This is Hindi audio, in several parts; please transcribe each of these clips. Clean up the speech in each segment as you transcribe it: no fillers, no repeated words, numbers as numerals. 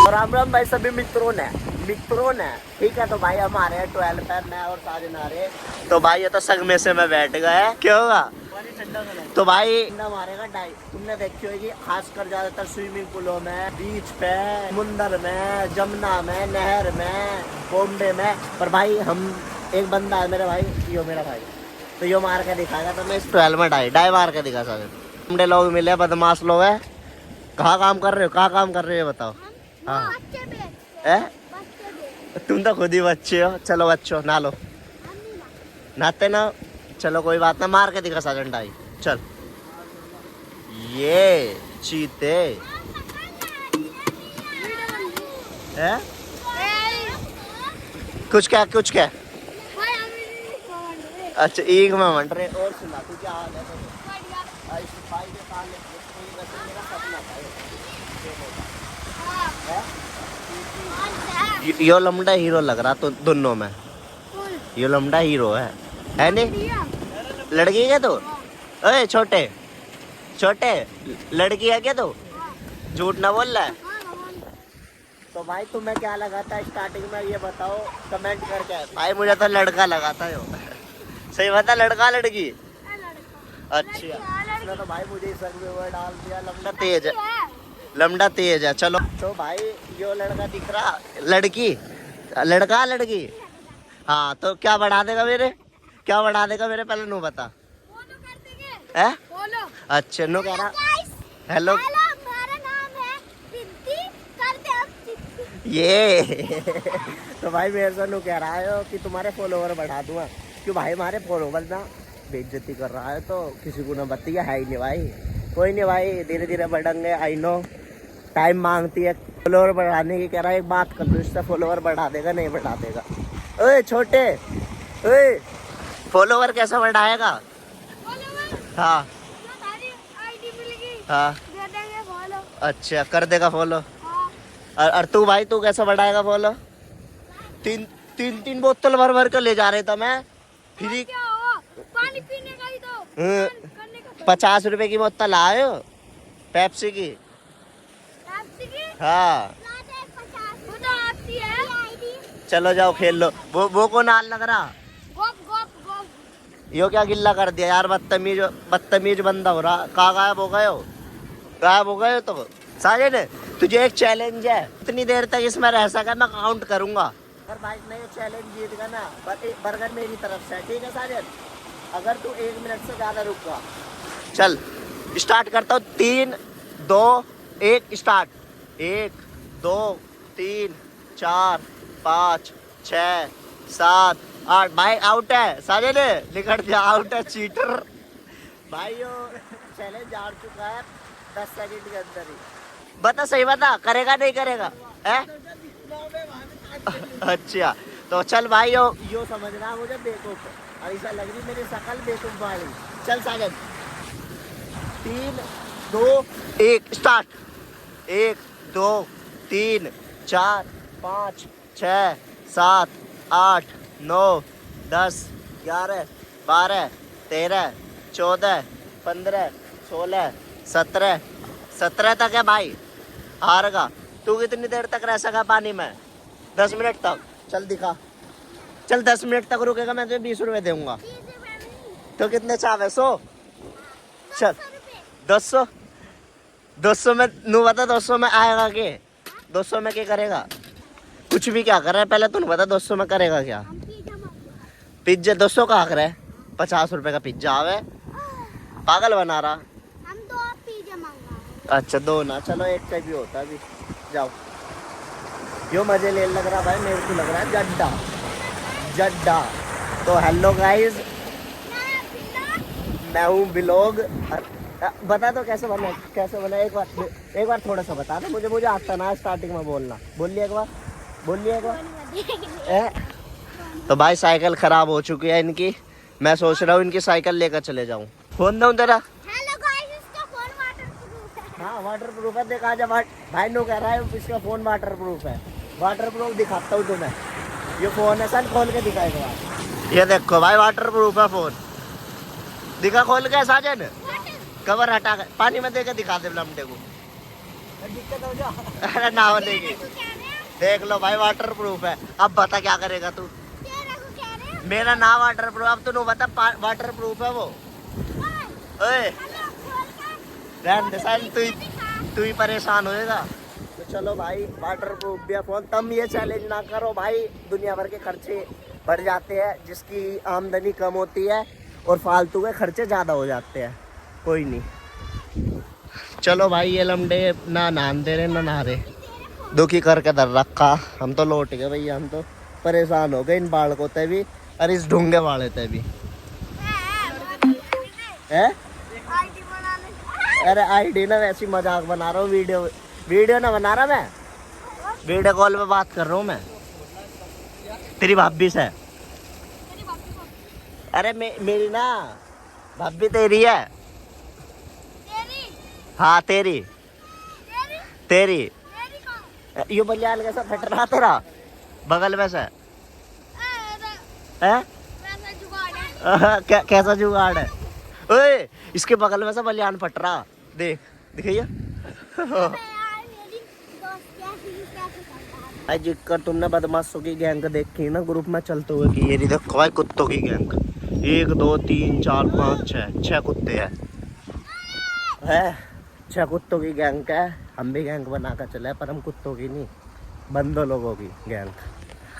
राम राम भाई सभी मित्रों ने ठीक है। तो भाई हम आ रहे हैं 12 पे, मैं और साजन आ रहे हैं। तो भाई ये तो संग में से मैं बैठ गया, क्या होगा। तो भाई मारेगा डाई। तुमने देखी होगी खासकर ज्यादातर स्विमिंग पूलों में, बीच पे, समुंदर में, जमुना में, नहर में, बॉम्बे में। पर भाई हम एक बंदा है मेरा भाई, यो मेरा भाई, तो यो मार के दिखाएगा। तो मैं इस 12 में डाई मार के दिखा साजन। हमने लोग मिले, बदमाश लोग है। कहाँ काम कर रहे हो, कहाँ काम कर रहे हो बताओ। हाँ है, तुम तो खुद ही बच्चे हो। चलो बच्चों ना लो, नाते ना। चलो कोई बात ना, मार के दिखा साजन डाई। चल ये चीते है कुछ क्या अच्छा एक में मंड रहे। और सुना तू क्या हाल है। यो लमड़ा हीरो लग रहा तो दोनों में। यो लमड़ा हीरो है नहीं। लड़की है तो ओए छोटे लड़की है क्या तो झूठ ना बोल रहा है। तो भाई तुम्हें क्या लगा था स्टार्टिंग में, ये बताओ कमेंट करके। भाई मुझे तो लड़का लगा था यो। सही बता, लड़का लड़की। अच्छा तो भाई मुझे सब में डाल दिया। लमड़ा तेज है। चलो तो भाई यो लड़का दिख रहा, लड़की। हाँ तो क्या बढ़ा देगा मेरे पहले नू बता है। अच्छा नो कह रहा हेलो ये तो भाई मेरे से नु कह रहा है कि तुम्हारे फॉलोवर बढ़ा दूंगा। क्यों भाई हमारे फॉलोवर ना बेइज्जती कर रहा है, तो किसी को ना बतिया है ही नहीं भाई। कोई नहीं भाई, धीरे धीरे बढ़ेंगे। आई नो टाइम मांगती है फॉलोवर बढ़ाने की। कह रहा है एक बात कर लो, इससे फॉलोवर बढ़ा देगा नहीं बढ़ा देगा। ओए छोटे ओए फॉलोवर कैसे बढ़ाएगा। हाँ हाँ अच्छा कर देगा फॉलो। और तू भाई तू कैसे बढ़ाएगा फॉलो। तीन बोतल भर कर ले जा रहे था मैं फ्री। पानी पीने का ही तो 50 रुपए की बोतल आयो पेप्सी की। हाँ चलो जाओ खेल लो। वो को नाल लग रहा। यो क्या गिल्ला कर दिया यार, बदतमीज बंदा हो रहा। कहाँ गायब हो गए हो तो साजिद तुझे एक चैलेंज है। इतनी देर तक इसमें रह सका मैं काउंट करूंगा। अगर भाई ने ये चैलेंज जीत गया ना, बर्गर मेरी तरफ से, ठीक है साजिद। अगर तू 1 मिनट से ज्यादा रुक गया, चल स्टार्ट करता हूँ। 3 2 1 स्टार्ट। 1 2 3 4 5 6 7 8 भाई आउट है साजिद, निकट जा, आउट है चीटर। भाई यो चैलेंज हार चुका है 10 सेकंड के अंदर ही। बता सही बता, करेगा नहीं करेगा है। अच्छा तो चल भाई यो समझना मुझे बेवकूफ, और ऐसा लग रही मेरी शकल बेवकूफ वाली। चल साजन 3 2 1 स्टार्ट। 1 2 3 4 5 6 7 8 9 10 11 12 13 14 15 16 17 तक है भाई। हारेगा तू। कितनी देर तक रह सका पानी में। 10 मिनट तक। चल दिखा, चल 10 मिनट तक रुकेगा मैं तुझे 20 रुपए दूंगा। तो कितने चाहे 100। चल 200 में नू बता 200 में आएगा के। 200 में क्या करेगा, कुछ भी क्या कर रहा है पहले तू बता। 200 में करेगा क्या। पिज्जा 200 का आकर है, 50 रुपए का पिज्जा आवे, पागल बना रहा। हम 2 पिज्जा मंगा। अच्छा 2 ना, चलो 1 का भी होता अभी। जाओ यो मजे ले लग रहा भाई, मेरे को लग रहा है जड्डा। तो हेलो गाइस, मैं हूँ बिलोग। बता दो कैसे बना एक बार थोड़ा सा बता दो मुझे आता ना स्टार्टिंग में बोलना। बोलिए एक बार। तो भाई साइकिल खराब हो चुकी है इनकी, मैं सोच रहा हूँ इनकी साइकिल लेकर चले जाऊँ। फोन दो तेरा। हेलो गाइस, इसका फोन वाटरप्रूफ है। हाँ वाटरप्रूफ है। देखा जब भाई नो कह रहा है इसका फोन वाटरप्रूफ है। वाटरप्रूफ दिखाता हूँ तुम्हें। ये फोन है सर, खोल के दिखाएगा। ये देखो भाई वाटरप्रूफ है फोन। दिखा खोल के साजन। कवर हटा कर पानी में देके दिखा दे लमटे को। दिक्कत हो जा। अरे ना देगी। तू कह रहे हैं? देख लो भाई वाटर प्रूफ है। अब बता क्या करेगा तू। तेरा को कह रहे हैं? मेरा ना वाटर प्रूफ, अब तू बता वाटर प्रूफ है वो। ओए, ओए हेलो, खोल कर। रहने दे साइड, दिखा। तू ही परेशान होएगा। तो चलो भाई वाटर प्रूफ भी है फोन। तुम ये चैलेंज ना करो भाई, दुनिया भर के खर्चे बढ़ जाते हैं, जिसकी आमदनी कम होती है और फालतू के खर्चे ज़्यादा हो जाते हैं। कोई नहीं, चलो भाई ये लमडे ना नहान दे रहे ना नहा रहे, दुखी करके दर रखा। हम तो लौट गए भैया, हम तो परेशान हो गए इन बालकों ते भी और इस ढूंगे वाले ते भी है। आईडी बना ले। अरे आईडी ना वैसी मजाक बना रहा हूँ, वीडियो ना बना रहा मैं, वीडियो कॉल पे बात कर रहा हूँ मैं तेरी भाभी से। तेरी बात को। अरे मेरी ना भाभी तेरी है। तेरी, हाँ तेरी तेरी, तेरी। तेरी कौन? ये बलियान कैसा फट रहा तेरा बगल में से है? वैसा जुगाड़ है। कैसा जुगाड़ है? ओए इसके बगल में से बलियान फट रहा, देख दिखाइए। अबे यार, मेरी दोस्त कैसी करता है। भाई जिक्कर तुमने बदमाशों की गैंग देखी ना ग्रुप में चलते हुए की, ये नहीं देखो भाई कुत्तों की गैंग, 1 2 3 4 5 6 कुत्ते हैं। 6 कुत्तों की गैंग है। हम भी गैंग बना कर चले, पर हम कुत्तों की नहीं, बंदो लोगों की गैंग।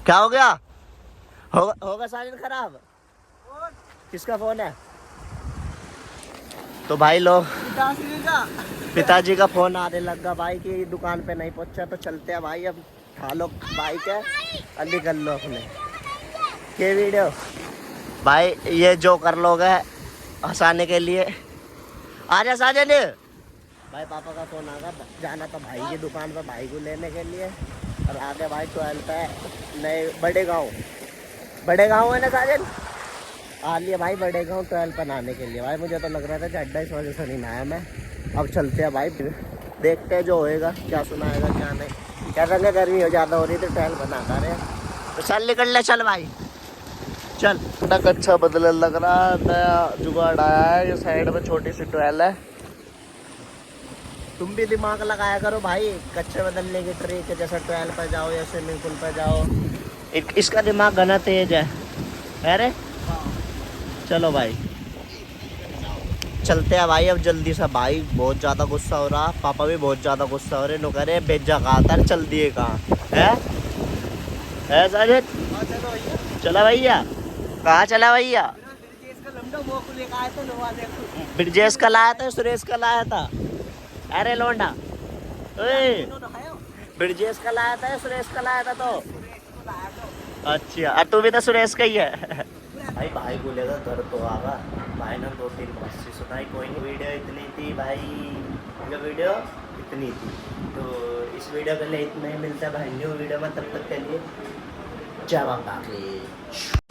क्या हो गया? होगा साजन खराब? किसका फोन है? तो भाई लोग पिताजी का फोन आने लगा भाई की दुकान पे नहीं पहुंचा, तो चलते हैं भाई। अब खा लो बाइक है, अली कर लो अपने के वीडियो। भाई ये जो कर लोग है हंसाने के लिए। आजा साजन। भाई पापा का फोन आ गया, जाना था भाई की दुकान पर भाई को लेने के लिए। और आगे भाई 12 पे नए बड़े गाँव है ना साजन, आ लिया भाई बड़े गाँव 12 पर नहाने के लिए। भाई मुझे तो लग रहा था कि 28 वजह से नहीं नहाया मैं। अब चलते हैं भाई, देखते हैं जो होएगा, क्या सुनाएगा क्या नहीं। क्या रंगे गर्मी हो ज़्यादा हो रही थी, 12 बनाता रहे तो चल निकल ले। चल भाई चल। तक अच्छा बदले लग रहा है, नया जुगाड़ आया है। ये साइड में छोटी सी 12 है। तुम भी दिमाग लगाया करो भाई, कच्चे बदलने की ट्रिक है, जैसे 12 पर जाओ या स्विमिंग पूल पर जाओ। इसका दिमाग घना तेज है। अरे चलो भाई चलते हैं भाई अब जल्दी से। भाई बहुत ज़्यादा गुस्सा हो रहा, पापा भी बहुत ज़्यादा गुस्सा हो रहे। नो करे बेजा कहा था, चल दिए कहाँ है साजिद? चला भैया, कहाँ चला भैया? ब्रिजेश का लाया था, सुरेश का लाया था। अरे लोंडा ओए, ब्रिजेश का लाया था, सुरेश का लाया था। तो अच्छा, और तू भी तो सुरेश का ही है। भाई बोलेगा घर तो आगा। भाई ने 2-3 बात सुनाई, कोई नहीं। वीडियो इतनी थी भाई, जो वीडियो इतनी थी, तो इस वीडियो के लिए इतना ही। मिलता है भाई न्यू वीडियो में, तब तक के लिए जय माता दी।